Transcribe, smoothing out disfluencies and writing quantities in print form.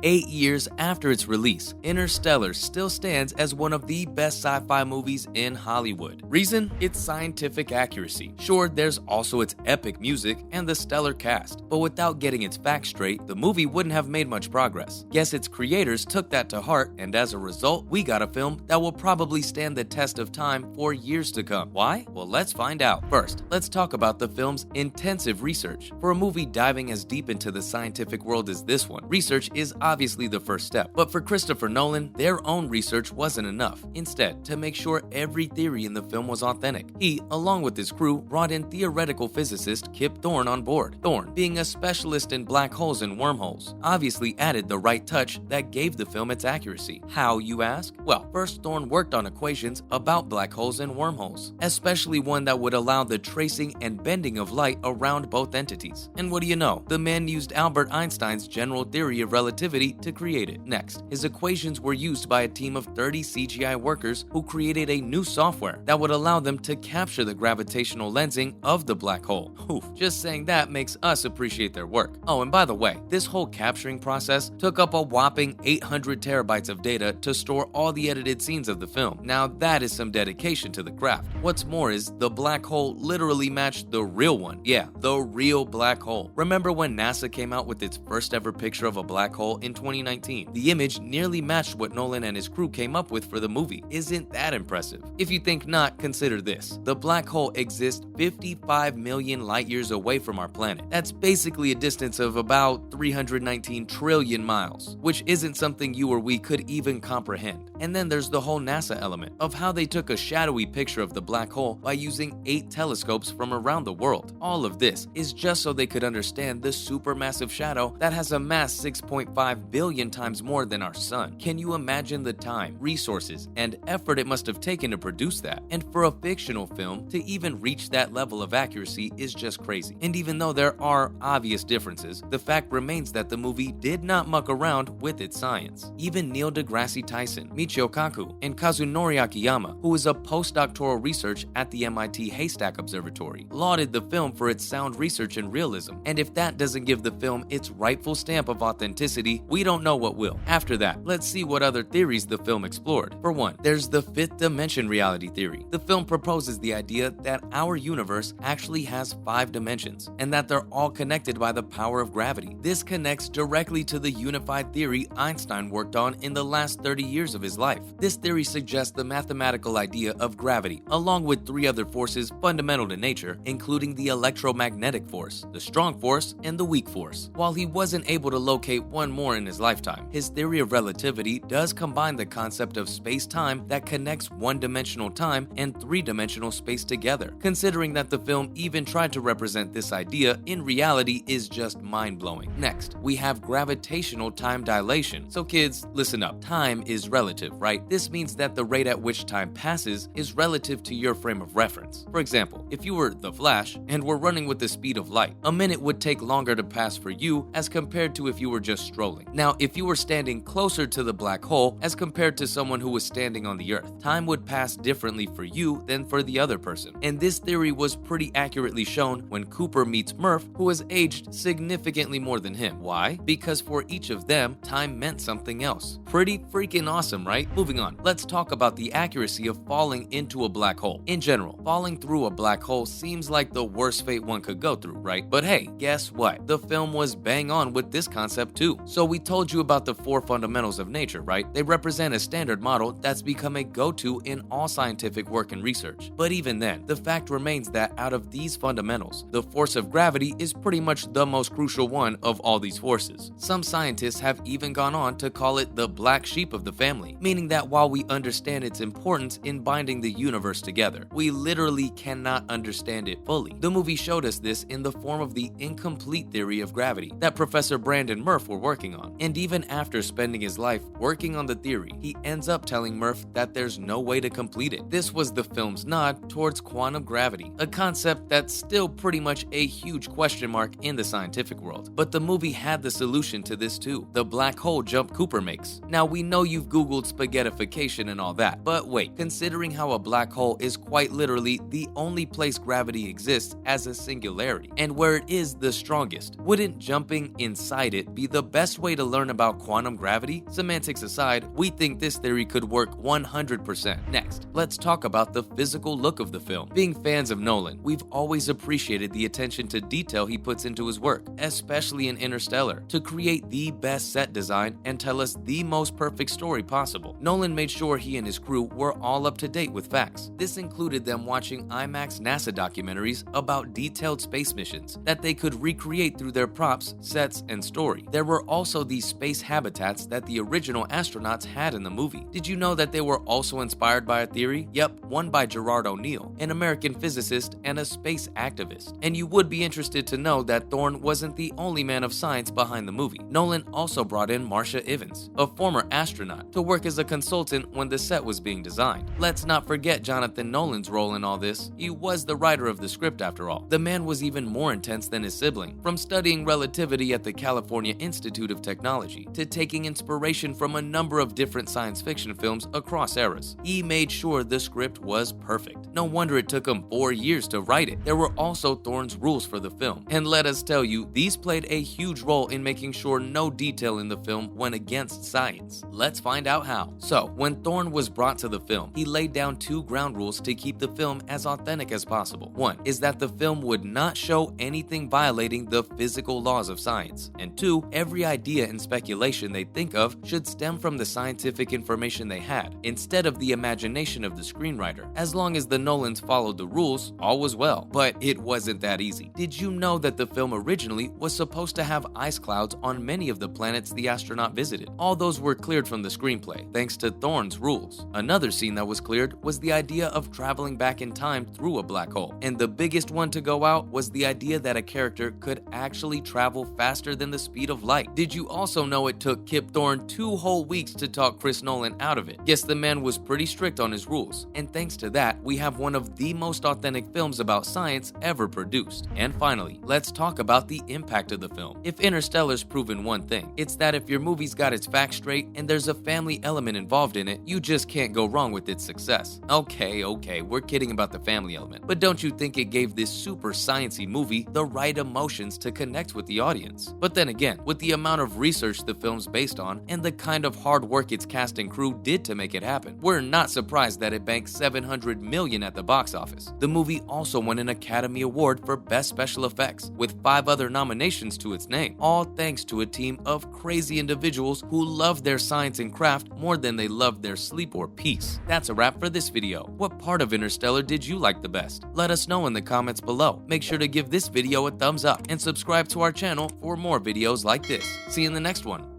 8 years after its release, Interstellar still stands as one of the best sci-fi movies in Hollywood. Reason? Its scientific accuracy. Sure, there's also its epic music and the stellar cast, but without getting its facts straight, the movie wouldn't have made much progress. Guess its creators took that to heart, and as a result, we got a film that will probably stand the test of time for years to come. Why? Well, let's find out. First, let's talk about the film's intensive research. For a movie diving as deep into the scientific world as this one, research is obviously the first step. But for Christopher Nolan, their own research wasn't enough. Instead, to make sure every theory in the film was authentic, he, along with his crew, brought in theoretical physicist Kip Thorne on board. Thorne, being a specialist in black holes and wormholes, obviously added the right touch that gave the film its accuracy. How, you ask? Well, first Thorne worked on equations about black holes and wormholes, especially one that would allow the tracing and bending of light around both entities. And what do you know? The man used Albert Einstein's general theory of relativity to create it. Next, his equations were used by a team of 30 CGI workers who created a new software that would allow them to capture the gravitational lensing of the black hole. Oof, just saying that makes us appreciate their work. Oh, and by the way, this whole capturing process took up a whopping 800 terabytes of data to store all the edited scenes of the film. Now that is some dedication to the craft. What's more is the black hole literally matched the real one. Yeah, the real black hole. Remember when NASA came out with its first ever picture of a black hole in 2019? The image nearly matched what Nolan and his crew came up with for the movie. Isn't that impressive? If you think not, consider this. The black hole exists 55 million light years away from our planet. That's basically a distance of about 319 trillion miles, which isn't something you or we could even comprehend. And then there's the whole NASA element of how they took a shadowy picture of the black hole by using 8 telescopes from around the world. All of this is just so they could understand the supermassive shadow that has a mass 6.5 billion times more than our sun. Can you imagine the time, resources, and effort it must have taken to produce that? And for a fictional film to even reach that level of accuracy is just crazy. And even though there are obvious differences, the fact remains that the movie did not muck around with its science. Even Neil deGrasse Tyson, Michio Kaku, and Kazunori Akiyama, who is a postdoctoral research at the MIT Haystack Observatory, lauded the film for its sound research and realism. And if that doesn't give the film its rightful stamp of authenticity, we don't know what will. After that, let's see what other theories the film explored. For one, there's the fifth dimension reality theory. The film proposes the idea that our universe actually has 5 dimensions, and that they're all connected by the power of gravity. This connects directly to the unified theory Einstein worked on in the last 30 years of his life. This theory suggests the mathematical idea of gravity, along with 3 other forces fundamental to nature, including the electromagnetic force, the strong force, and the weak force. While he wasn't able to locate one more in his lifetime, his theory of relativity does combine the concept of space-time that connects one-dimensional time and 3-dimensional space together. Considering that the film even tried to represent this idea, in reality is just mind-blowing. Next, we have gravitational time dilation. So kids, listen up. Time is relative, right? This means that the rate at which time passes is relative to your frame of reference. For example, if you were the Flash and were running with the speed of light, a minute would take longer to pass for you as compared to if you were just strolling. Now, if you were standing closer to the black hole as compared to someone who was standing on the Earth, time would pass differently for you than for the other person. And this theory was pretty accurately shown when Cooper meets Murph, who has aged significantly more than him. Why? Because for each of them, time meant something else. Pretty freaking awesome, right? Moving on, let's talk about the accuracy of falling into a black hole. In general, falling through a black hole seems like the worst fate one could go through, right? But hey, guess what? The film was bang on with this concept too. So we told you about the 4 fundamentals of nature, right? They represent a standard model that's become a go-to in all scientific work and research. But even then, the fact remains that out of these fundamentals, the force of gravity is pretty much the most crucial one of all these forces. Some scientists have even gone on to call it the black sheep of the family, meaning that while we understand its importance in binding the universe together, we literally cannot understand it fully. The movie showed us this in the form of the incomplete theory of gravity that Professor Brandon Murph were working on. And even after spending his life working on the theory, he ends up telling Murph that there's no way to complete it. This was the film's nod towards quantum gravity, a concept that's still pretty much a huge question mark in the scientific world. But the movie had the solution to this too, the black hole jump Cooper makes. Now we know you've googled spaghettification and all that, but wait, considering how a black hole is quite literally the only place gravity exists as a singularity, and where it is the strongest, wouldn't jumping inside it be the best way way to learn about quantum gravity? Semantics aside, we think this theory could work 100%. Next, let's talk about the physical look of the film. Being fans of Nolan, we've always appreciated the attention to detail he puts into his work, especially in Interstellar, to create the best set design and tell us the most perfect story possible. Nolan made sure he and his crew were all up to date with facts. This included them watching IMAX NASA documentaries about detailed space missions that they could recreate through their props, sets, and story. There were also these space habitats that the original astronauts had in the movie. Did you know that they were also inspired by a theory? Yep, one by Gerard O'Neill, an American physicist and a space activist. And you would be interested to know that Thorne wasn't the only man of science behind the movie. Nolan also brought in Marcia Ivins, a former astronaut, to work as a consultant when the set was being designed. Let's not forget Jonathan Nolan's role in all this. He was the writer of the script after all. The man was even more intense than his sibling, from studying relativity at the California Institute of Technology to taking inspiration from a number of different science fiction films across eras. He made sure the script was perfect. No wonder it took him 4 years to write it. There were also Thorne's rules for the film, and let us tell you, these played a huge role in making sure no detail in the film went against science. Let's find out how. So, when Thorne was brought to the film, he laid down 2 ground rules to keep the film as authentic as possible. One is that the film would not show anything violating the physical laws of science. And 2, every idea and speculation they think of should stem from the scientific information they had, instead of the imagination of the screenwriter. As long as the Nolans followed the rules, all was well. But it wasn't that easy. Did you know that the film originally was supposed to have ice clouds on many of the planets the astronaut visited? All those were cleared from the screenplay, thanks to Thorne's rules. Another scene that was cleared was the idea of traveling back in time through a black hole. And the biggest one to go out was the idea that a character could actually travel faster than the speed of light. Did you also know it took Kip Thorne 2 whole weeks to talk Chris Nolan out of it? Yes, the man was pretty strict on his rules, and thanks to that, we have one of the most authentic films about science ever produced. And finally, let's talk about the impact of the film. If Interstellar's proven one thing, it's that if your movie's got its facts straight and there's a family element involved in it, you just can't go wrong with its success. Okay, we're kidding about the family element, but don't you think it gave this super sciencey movie the right emotions to connect with the audience? But then again, with the amount of research the film's based on and the kind of hard work its cast and crew did to make it happen, we're not surprised that it banked $700 million at the box office. The movie also won an Academy Award for Best Special Effects, with 5 other nominations to its name, all thanks to a team of crazy individuals who love their science and craft more than they love their sleep or peace. That's a wrap for this video. What part of Interstellar did you like the best? Let us know in the comments below. Make sure to give this video a thumbs up and subscribe to our channel for more videos like this. See you in the next one.